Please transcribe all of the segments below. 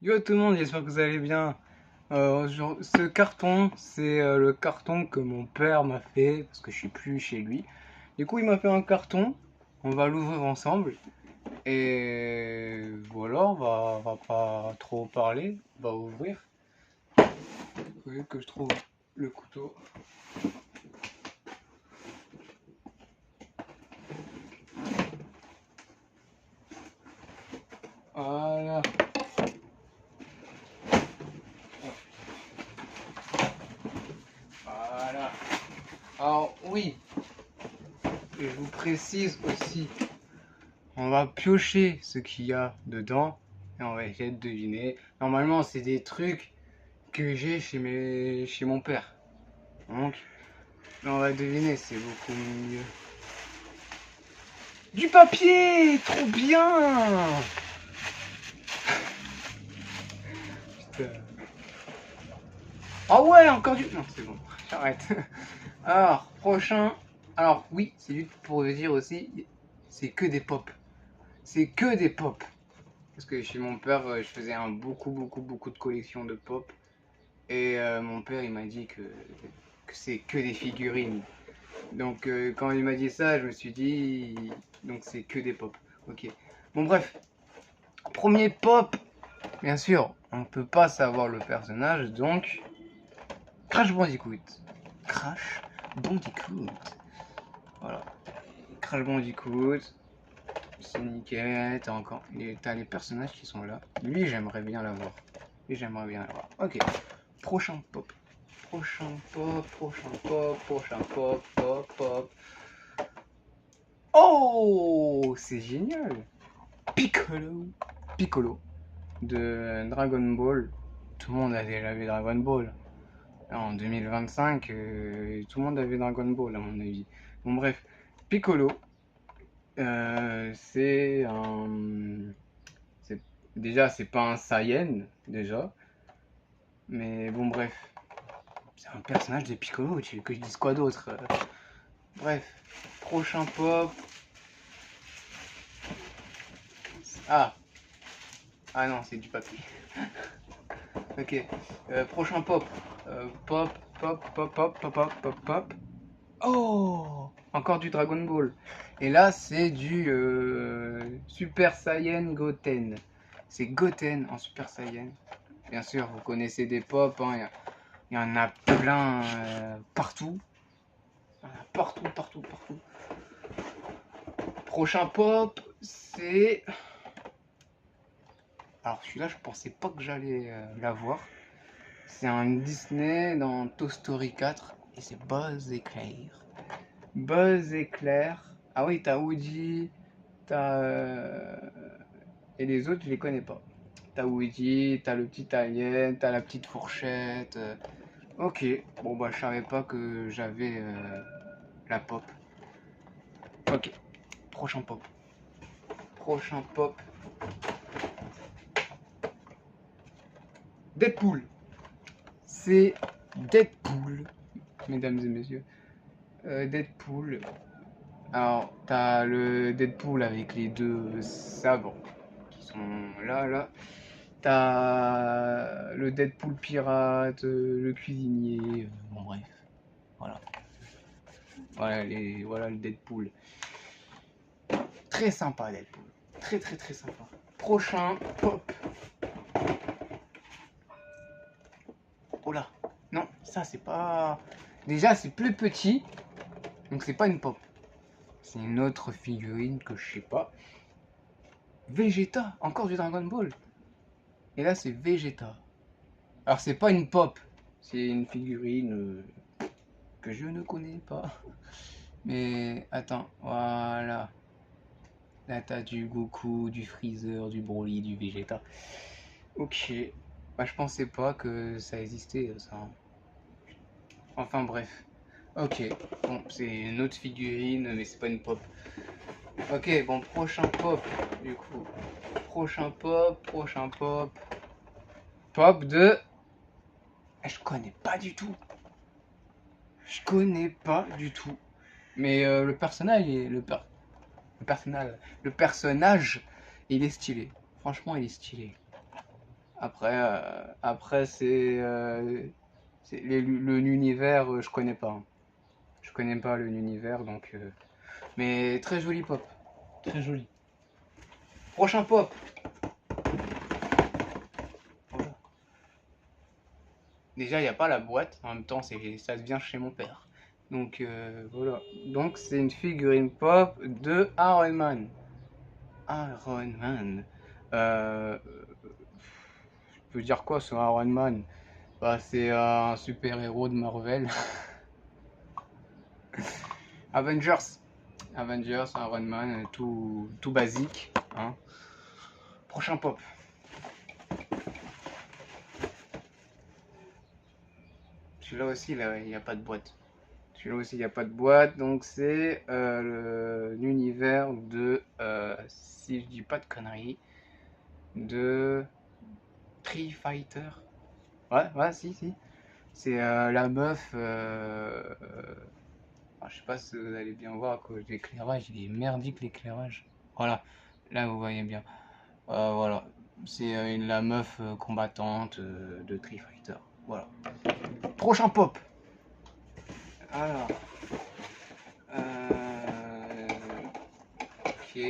Yo tout le monde, j'espère que vous allez bien. Ce carton, c'est le carton que mon père m'a fait parce que je suis plus chez lui. Du coup, il m'a fait un carton. On va l'ouvrir ensemble. Et voilà, on va pas trop parler. On va ouvrir. Vous voyez que je trouve le couteau. Voilà. Voilà. Alors oui, je vous précise aussi. On va piocher ce qu'il y a dedans et on va essayer de deviner. Normalement, c'est des trucs que j'ai chez mon père. Donc, on va deviner, c'est beaucoup mieux. Du papier! Trop bien! Putain. Ah ouais, encore du... Non, c'est bon, j'arrête. Alors, prochain... Alors, oui, c'est juste pour vous dire aussi, c'est que des pop. C'est que des pop. Parce que chez mon père, je faisais beaucoup de collections de pop. Et mon père, il m'a dit que c'est que des figurines. Donc quand il m'a dit ça, je me suis dit, donc c'est que des pop. Ok. Bon bref, premier pop, bien sûr, on ne peut pas savoir le personnage, donc Crash Bandicoot. Crash Bandicoot. Voilà. Crash Bandicoot. C'est nickel. T'as les personnages qui sont là. Lui, j'aimerais bien l'avoir. Lui, j'aimerais bien l'avoir. Ok. Prochain pop. Prochain pop, pop. Oh, c'est génial. Piccolo de Dragon Ball. Tout le monde a déjà vu Dragon Ball. En 2025, tout le monde avait Dragon Ball à mon avis. Bon bref, Piccolo, c'est un... Déjà, c'est pas un Saiyan, déjà. Mais bon bref, c'est un personnage de Piccolo, tu veux que je dise quoi d'autre? Bref, prochain pop. Ah, ah non, c'est du papier. Ok, prochain pop. Pop. Oh, encore du Dragon Ball. Et là, c'est du Super Saiyan Goten. C'est Goten en Super Saiyan. Bien sûr, vous connaissez des pop, hein, il y en a plein partout. Il y en a partout. Prochain pop, c'est... Alors celui-là, je pensais pas que j'allais l'avoir. C'est un Disney dans Toy Story 4 et c'est Buzz Éclair. Buzz Éclair. Ah oui, t'as Woody, t'as... et les autres, je les connais pas. T'as Woody, t'as le petit alien, t'as la petite fourchette. Ok, bon bah je savais pas que j'avais la pop. Ok, prochain pop. Prochain pop. Deadpool. C'est Deadpool, mesdames et messieurs. Deadpool. Alors, t'as le Deadpool avec les deux sabres qui sont là. T'as le Deadpool pirate, le cuisinier, bon bref, voilà. Voilà le Deadpool. Très sympa Deadpool. Très sympa. Prochain pop. Oh là, non, ça c'est pas... Déjà c'est plus petit, donc c'est pas une pop. C'est une autre figurine que je sais pas. Vegeta, encore du Dragon Ball. Et là c'est Vegeta. Alors c'est pas une pop, c'est une figurine que je ne connais pas. Mais attends, voilà. Là t'as du Goku, du Freezer, du Broly, du Vegeta. Ok. Bah je pensais pas que ça existait ça. Enfin bref. Ok. Bon, c'est une autre figurine, mais c'est pas une pop. Ok, bon, prochain pop, du coup. Prochain pop. Pop de... Je connais pas du tout. Je connais pas du tout. Mais le personnage, le personnage, il est stylé. Franchement, il est stylé. Après l'univers, je connais pas. Hein. Je connais pas l'univers, donc... Mais très joli pop. Très joli. Prochain pop. Voilà. Déjà, il n'y a pas la boîte. En même temps, ça vient chez mon père. Donc, voilà. Donc, c'est une figurine pop de Iron Man. Iron Man. Je peux dire quoi sur Iron Man? Bah, c'est un super-héros de Marvel. Avengers. Avengers, Iron Man, tout basique. Hein. Prochain pop. Celui-là aussi, il n'y a pas de boîte. Celui-là aussi, il n'y a pas de boîte. Donc, c'est l'univers de, si je dis pas de conneries, de Street Fighter. Ouais, si. C'est la meuf. Je sais pas si vous allez bien voir à cause de l'éclairage. Il est merdique l'éclairage. Voilà, là vous voyez bien. Voilà, c'est la meuf combattante de Street Fighter. Voilà. Prochain pop. Alors. Ok.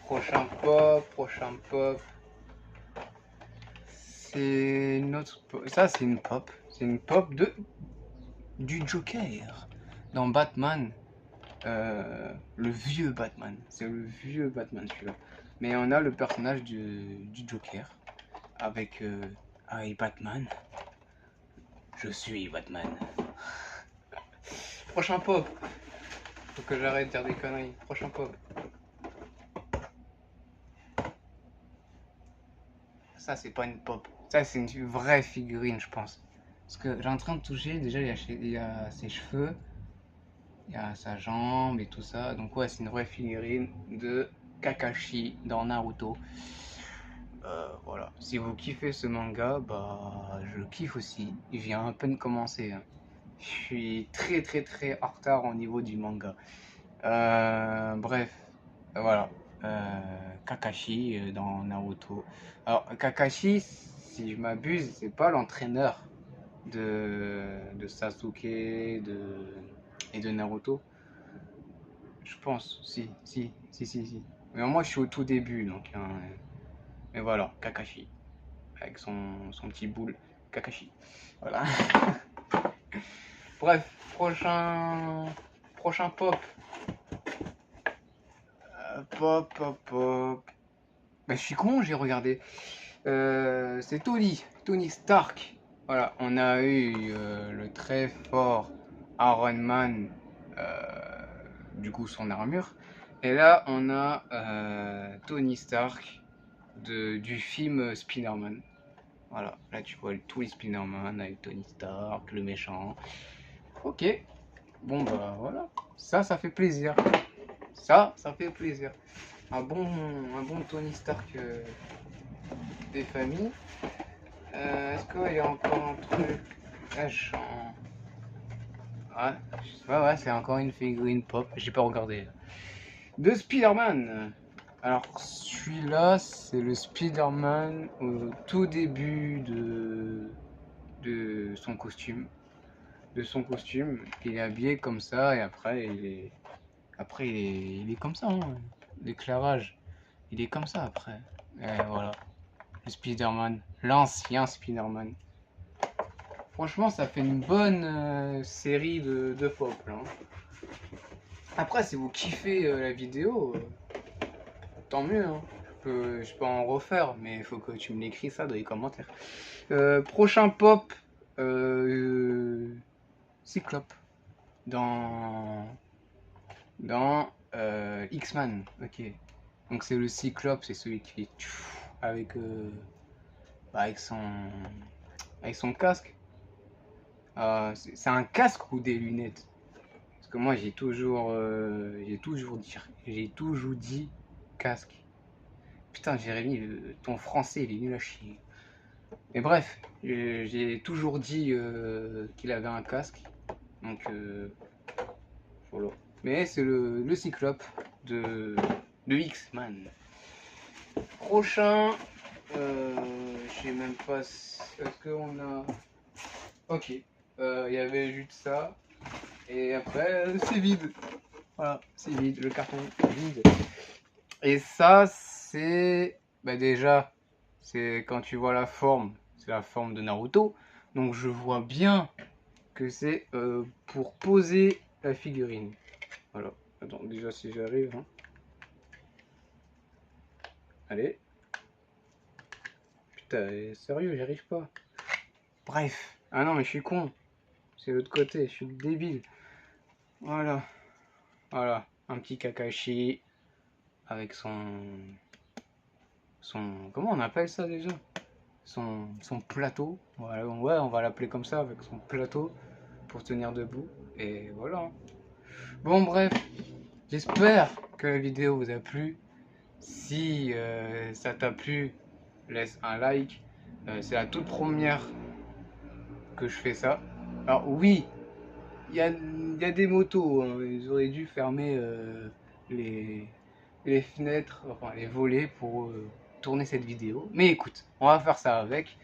Prochain pop. C'est une autre pop. Ça, c'est une pop. C'est une pop du Joker. Dans Batman. Le vieux Batman. C'est le vieux Batman celui-là. Mais on a le personnage du Joker. Avec Batman. Je suis Batman. Prochain pop. Faut que j'arrête de dire des conneries. Prochain pop. Ça, c'est pas une pop. Ça, c'est une vraie figurine, je pense. Parce que j'ai en train de toucher, déjà, il y a ses cheveux, il y a sa jambe et tout ça. Donc, ouais, c'est une vraie figurine de Kakashi dans Naruto. Voilà. Si vous kiffez ce manga, bah, je kiffe aussi. Il vient à peine commencer. Hein. Je suis très en retard au niveau du manga. Bref, voilà. Kakashi dans Naruto. Alors, Kakashi, si je m'abuse, c'est pas l'entraîneur de Sasuke et de Naruto. Je pense, si. Mais moi, je suis au tout début, donc. Hein, mais voilà, Kakashi. Avec son petit boule. Kakashi. Voilà. Bref, prochain pop. Pop. Bah, je suis con, j'ai regardé. C'est Tony Stark. Voilà, on a eu le très fort Iron Man, du coup son armure. Et là, on a Tony Stark du film Spider-Man. Voilà, là tu vois tous les Spider-Man avec Tony Stark, le méchant. Ok, bon bah voilà, ça fait plaisir. Ça fait plaisir. Un bon Tony Stark des familles. Est-ce qu'il y a encore un truc méchant? Ouais, c'est encore une figurine pop. J'ai pas regardé. De Spider-Man. Alors, celui-là, c'est le Spider-Man au tout début de son costume. Il est habillé comme ça et après, il est comme ça. Hein. L'éclairage, il est comme ça après. Et voilà. Le Spider-Man, l'ancien Spider-Man. Franchement, ça fait une bonne série de pop. Là, hein. Après, si vous kiffez la vidéo, tant mieux. Hein. Je peux en refaire, mais il faut que tu me l'écris ça dans les commentaires. Prochain pop, Cyclope. Dans X-Men. Ok. Donc c'est le Cyclope, c'est celui qui est avec, avec son casque. C'est un casque ou des lunettes? Parce que moi j'ai toujours dit casque. Putain Jérémy, ton français il est nul à chier. Mais bref, j'ai toujours dit qu'il avait un casque. Donc voilà. Mais c'est le Cyclope de X-Men. Prochain Je sais même pas est-ce qu'on a... Ok, il y avait juste ça. Et après, c'est vide. Voilà, c'est vide, le carton est vide. Et ça, c'est... Bah déjà, c'est quand tu vois la forme, c'est la forme de Naruto. Donc je vois bien que c'est pour poser la figurine. Voilà. Attends, déjà si j'arrive. Hein. Allez. Putain, sérieux, j'y arrive pas. Bref. Ah non, mais je suis con. C'est l'autre côté, je suis débile. Voilà. Voilà. Un petit Kakashi avec son... Comment on appelle ça déjà? Son plateau. Voilà, ouais, on va l'appeler comme ça, avec son plateau pour tenir debout. Et voilà. Bon, bref. J'espère que la vidéo vous a plu. Si ça t'a plu, laisse un like. C'est la toute première que je fais ça. Alors oui, il y a des motos. Hein. Ils auraient dû fermer les, les fenêtres, enfin les volets pour tourner cette vidéo. Mais écoute, on va faire ça avec.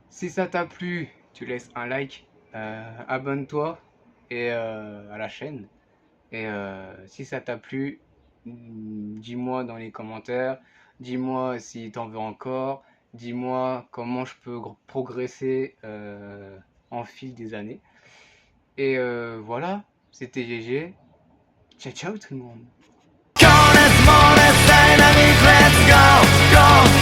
Si ça t'a plu, tu laisses un like, abonne-toi et à la chaîne. Et si ça t'a plu, dis-moi dans les commentaires, dis-moi si t'en veux encore, dis-moi comment je peux progresser en fil des années. Et voilà, c'était GG. Ciao ciao tout le monde. Let's go, go.